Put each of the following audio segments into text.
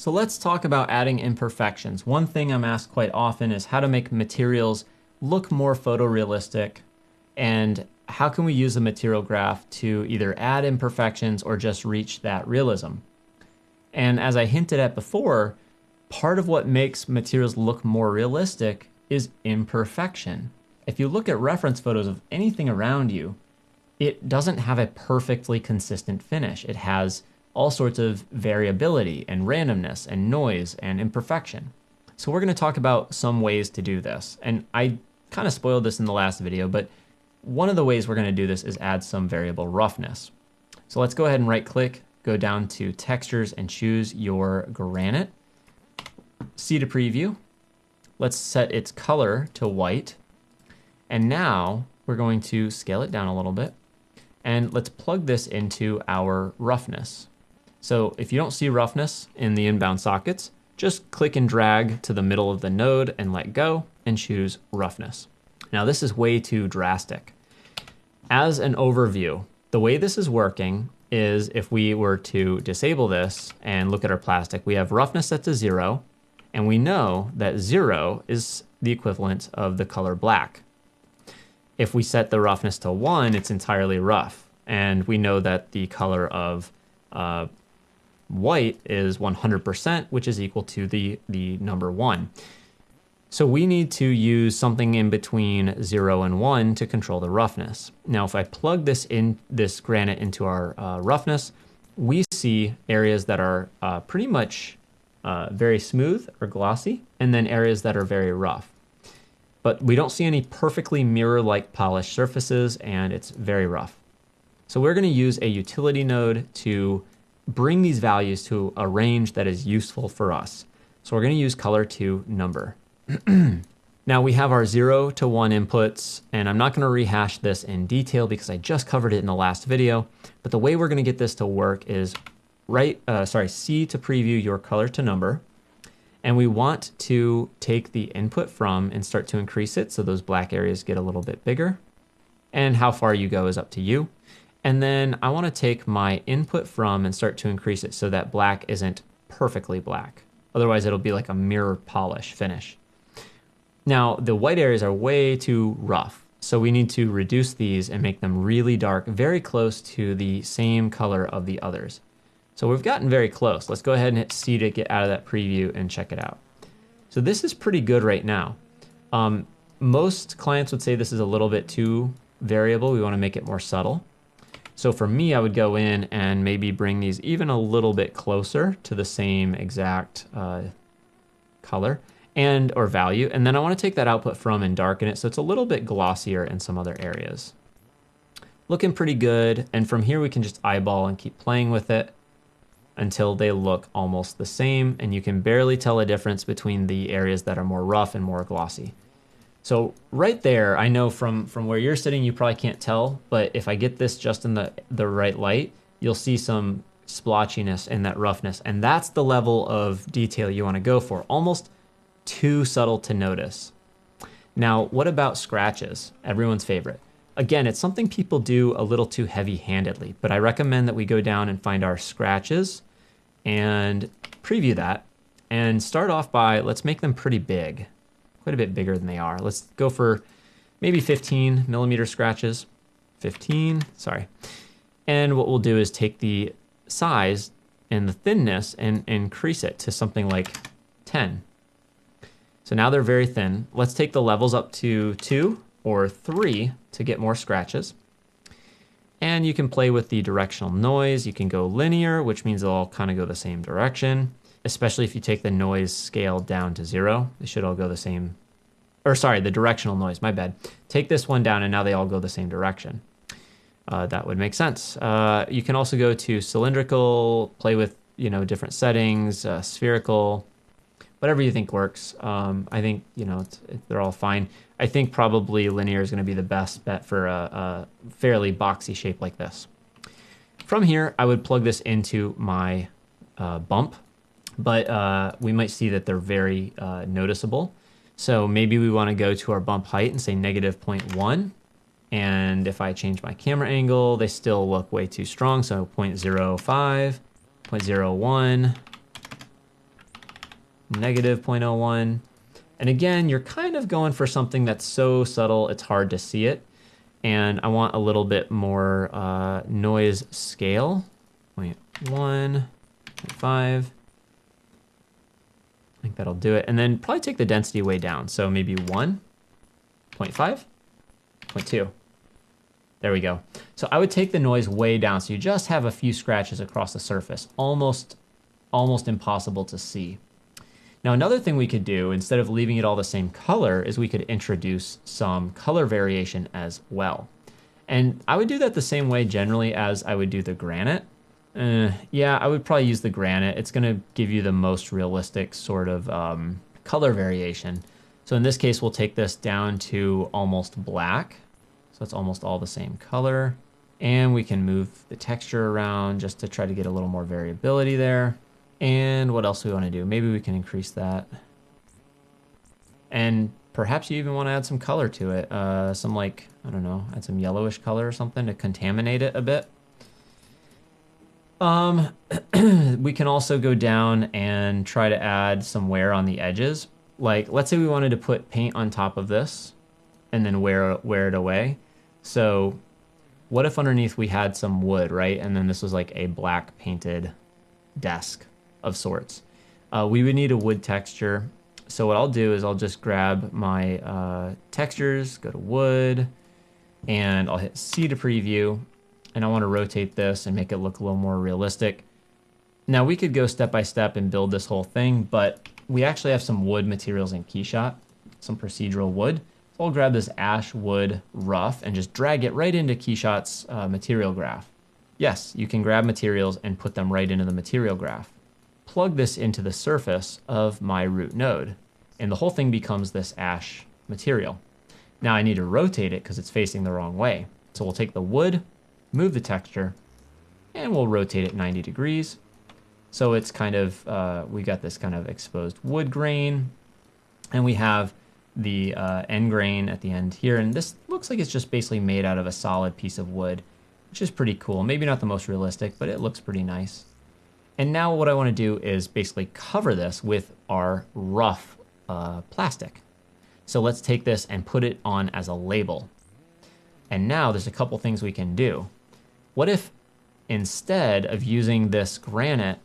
So let's talk about adding imperfections. One thing I'm asked quite often is how to make materials look more photorealistic, and how can we use a material graph to either add imperfections or just reach that realism. And as I hinted at before, part of what makes materials look more realistic is imperfection. If you look at reference photos of anything around you, it doesn't have a perfectly consistent finish. It has all sorts of variability and randomness and noise and imperfection. So we're going to talk about some ways to do this. And I kind of spoiled this in the last video, but one of the ways we're going to do this is add some variable roughness. So let's go ahead and right click, go down to textures and choose your granite. C to preview. Let's set its color to white. And now we're going to scale it down a little bit. And let's plug this into our roughness. So if you don't see roughness in the inbound sockets, just click and drag to the middle of the node and let go and choose roughness. Now this is way too drastic. As an overview, the way this is working is if we were to disable this and look at our plastic, we have roughness set to 0, and we know that 0 is the equivalent of the color black. If we set the roughness to 1, it's entirely rough, and we know that the color of white is 100%, which is equal to the number 1. So we need to use something in between 0 and 1 to control the roughness. Now, if I plug this granite into our roughness, we see areas that are pretty much very smooth or glossy, and then areas that are very rough. But we don't see any perfectly mirror-like polished surfaces, and it's very rough. So we're going to use a utility node to bring these values to a range that is useful for us. So we're going to use color to number. Now we have our 0 to 1 inputs, and I'm not going to rehash this in detail because I just covered it in the last video. But the way we're going to get this to work is C to preview your color to number. And we want to take the input from and start to increase it so those black areas get a little bit bigger. And how far you go is up to you. And then I want to take my input from and start to increase it so that black isn't perfectly black. Otherwise, it'll be like a mirror polish finish. Now, the white areas are way too rough. So we need to reduce these and make them really dark, very close to the same color of the others. So we've gotten very close. Let's go ahead and hit C to get out of that preview and check it out. So this is pretty good right now. Most clients would say this is a little bit too variable. We want to make it more subtle. So for me, I would go in and maybe bring these even a little bit closer to the same exact color or value. And then I want to take that output from and darken it so it's a little bit glossier in some other areas. Looking pretty good. And from here, we can just eyeball and keep playing with it until they look almost the same. And you can barely tell a difference between the areas that are more rough and more glossy. So right there, I know from where you're sitting, you probably can't tell, but if I get this just in the right light, you'll see some splotchiness in that roughness. And that's the level of detail you want to go for, almost too subtle to notice. Now, what about scratches? Everyone's favorite. Again, it's something people do a little too heavy-handedly, but I recommend that we go down and find our scratches and preview that and start off by, let's make them pretty big. Quite a bit bigger than they are. Let's go for maybe 15 millimeter scratches. 15, sorry. And what we'll do is take the size and the thinness and increase it to something like 10. So now they're very thin. Let's take the levels up to 2 or 3 to get more scratches. And you can play with the directional noise. You can go linear, which means they'll all kind of go the same direction. Especially if you take the noise scale down to 0, they should all go the same, or sorry, the directional noise, my bad. Take this one down and now they all go the same direction. That would make sense. You can also go to cylindrical, play with, different settings, spherical, whatever you think works. I think, they're all fine. I think probably linear is going to be the best bet for a fairly boxy shape like this. From here, I would plug this into my bump. But we might see that they're very noticeable. So maybe we want to go to our bump height and say -0.1. And if I change my camera angle, they still look way too strong. So 0.05, 0.01, negative 0.01. And again, you're kind of going for something that's so subtle it's hard to see it. And I want a little bit more noise scale. 0.1, 0.5. I think that'll do it. And then probably take the density way down. So maybe 1, 0.5, 0.2. There we go. So I would take the noise way down. So you just have a few scratches across the surface. Almost impossible to see. Now, another thing we could do, instead of leaving it all the same color, is we could introduce some color variation as well. And I would do that the same way generally as I would do the granite. Yeah, I would probably use the granite. It's going to give you the most realistic sort of color variation. So in this case, we'll take this down to almost black. So it's almost all the same color. And we can move the texture around just to try to get a little more variability there. And what else do we want to do? Maybe we can increase that. And perhaps you even want to add some color to it. Some like, I don't know, add some yellowish color or something to contaminate it a bit. We can also go down and try to add some wear on the edges. Like, let's say we wanted to put paint on top of this and then wear it away. So what if underneath we had some wood, right? And then this was like a black painted desk of sorts. We would need a wood texture. So what I'll do is I'll just grab my textures, go to wood, and I'll hit C to preview. And I want to rotate this and make it look a little more realistic. Now we could go step by step and build this whole thing, but we actually have some wood materials in Keyshot, some procedural wood. So I'll grab this ash wood rough and just drag it right into Keyshot's material graph. Yes, you can grab materials and put them right into the material graph. Plug this into the surface of my root node, and the whole thing becomes this ash material. Now I need to rotate it because it's facing the wrong way. So we'll take the wood, move the texture, and we'll rotate it 90 degrees. So it's kind of, we got this kind of exposed wood grain, and we have the end grain at the end here. And this looks like it's just basically made out of a solid piece of wood, which is pretty cool. Maybe not the most realistic, but it looks pretty nice. And now what I want to do is basically cover this with our rough plastic. So let's take this and put it on as a label. And now there's a couple things we can do. What if instead of using this granite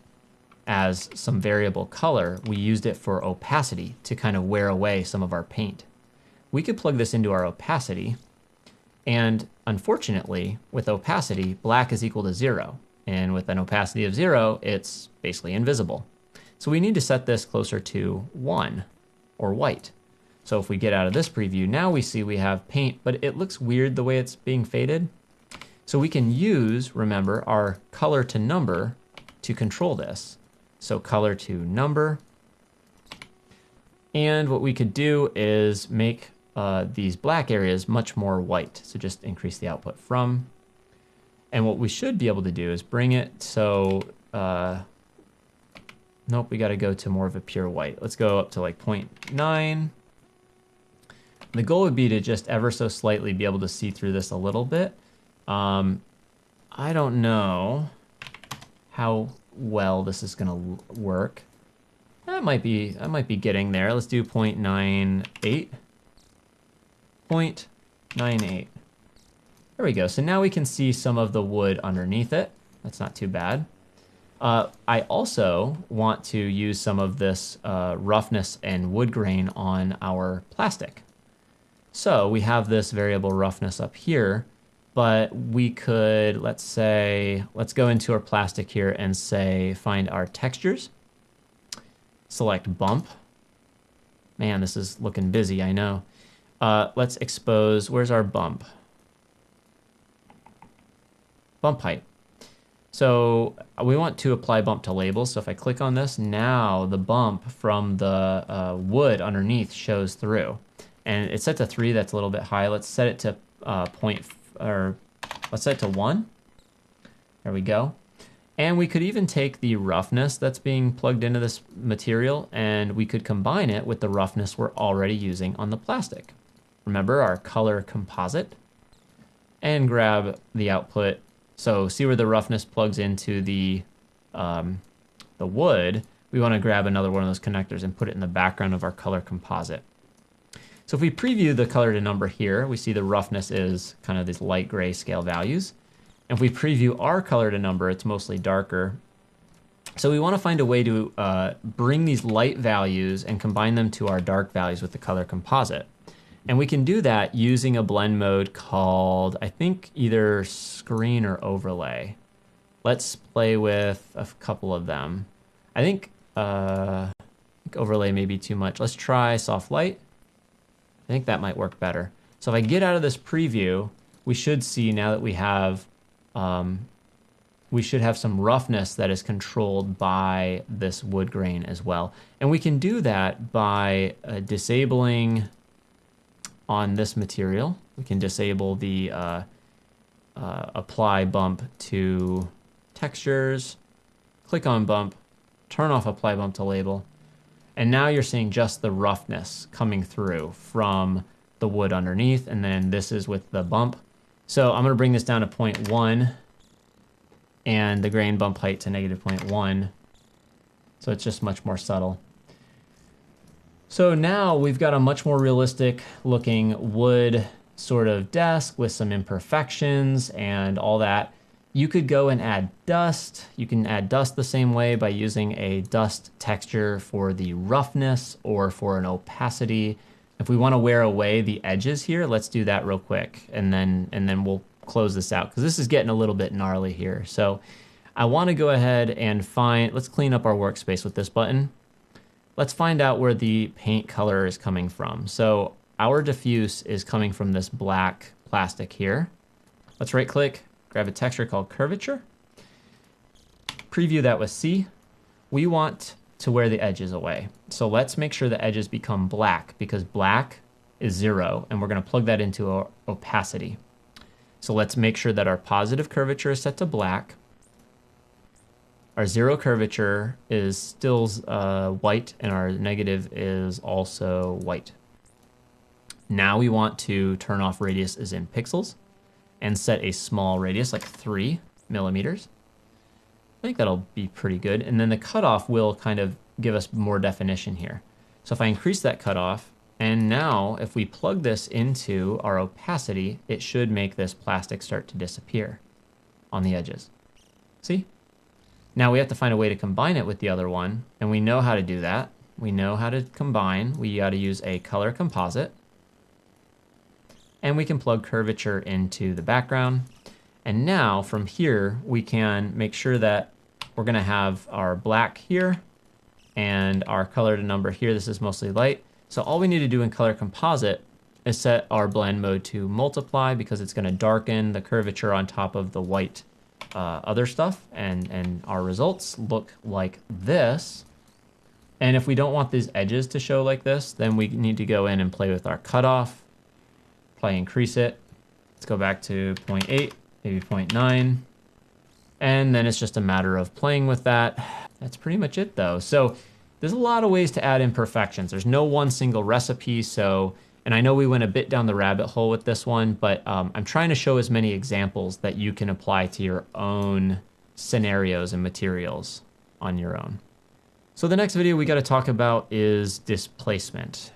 as some variable color, we used it for opacity to kind of wear away some of our paint? We could plug this into our opacity, and unfortunately, with opacity, black is equal to 0. And with an opacity of 0, it's basically invisible. So we need to set this closer to 1, or white. So if we get out of this preview, now we see we have paint, but it looks weird the way it's being faded. So we can use, remember, our color to number to control this. So color to number. And what we could do is make these black areas much more white. So just increase the output from. And what we should be able to do is bring it so, nope, we got to go to more of a pure white. Let's go up to like 0.9. The goal would be to just ever so slightly be able to see through this a little bit. I don't know how well this is going to work. That might be getting there. Let's do 0.98. 0.98. There we go. So now we can see some of the wood underneath it. That's not too bad. I also want to use some of this roughness and wood grain on our plastic. So we have this variable roughness up here, but we could, let's go into our plastic here and say, find our textures. Select bump. Man, this is looking busy, I know. Let's expose, where's our bump? Bump height. So we want to apply bump to labels. So if I click on this, now the bump from the wood underneath shows through. And it's set to 3, that's a little bit high. Let's set it to let's set it to 1. There we go. And we could even take the roughness that's being plugged into this material, and we could combine it with the roughness we're already using on the plastic. Remember our color composite, and grab the output. So see where the roughness plugs into the wood. we want to grab another one of those connectors and put it in the background of our color composite. So if we preview the color to number here, we see the roughness is kind of these light gray scale values. And if we preview our color to number, it's mostly darker. So we want to find a way to bring these light values and combine them to our dark values with the color composite. And we can do that using a blend mode called, I think, either screen or overlay. Let's play with a couple of them. I think overlay may be too much. Let's try soft light. I think that might work better. So if I get out of this preview, we should see now that we should have some roughness that is controlled by this wood grain as well. And we can do that by disabling on this material. We can disable the apply bump to textures, click on bump, turn off apply bump to label. And now you're seeing just the roughness coming through from the wood underneath. And then this is with the bump. So I'm going to bring this down to 0.1 and the grain bump height to -0.1. So it's just much more subtle. So now we've got a much more realistic looking wood sort of desk with some imperfections and all that. You could go and add dust. You can add dust the same way by using a dust texture for the roughness or for an opacity. If we want to wear away the edges here, let's do that real quick, and then we'll close this out because this is getting a little bit gnarly here. So I want to go ahead and let's clean up our workspace with this button. Let's find out where the paint color is coming from. So our diffuse is coming from this black plastic here. Let's right click, grab a texture called curvature, preview that with C. We want to wear the edges away. So let's make sure the edges become black because black is 0 and we're going to plug that into our opacity. So let's make sure that our positive curvature is set to black. Our 0 curvature is still white and our negative is also white. Now we want to turn off radius is in pixels and set a small radius like 3 millimeters. I think that'll be pretty good. And then the cutoff will kind of give us more definition here. So if I increase that cutoff, and now if we plug this into our opacity, it should make this plastic start to disappear on the edges. See? Now we have to find a way to combine it with the other one, and we know how to do that. We know how to combine. We got to use a color composite. And we can plug curvature into the background. And now from here, we can make sure that we're going to have our black here and our color to number here. This is mostly light. So all we need to do in color composite is set our blend mode to multiply because it's going to darken the curvature on top of the white other stuff. And our results look like this. And if we don't want these edges to show like this, then we need to go in and play with our cutoff. Play increase it. Let's go back to 0.8, maybe 0.9. And then it's just a matter of playing with that. That's pretty much it though. So there's a lot of ways to add imperfections. There's no one single recipe. So, and I know we went a bit down the rabbit hole with this one, but I'm trying to show as many examples that you can apply to your own scenarios and materials on your own. So the next video we got to talk about is displacement.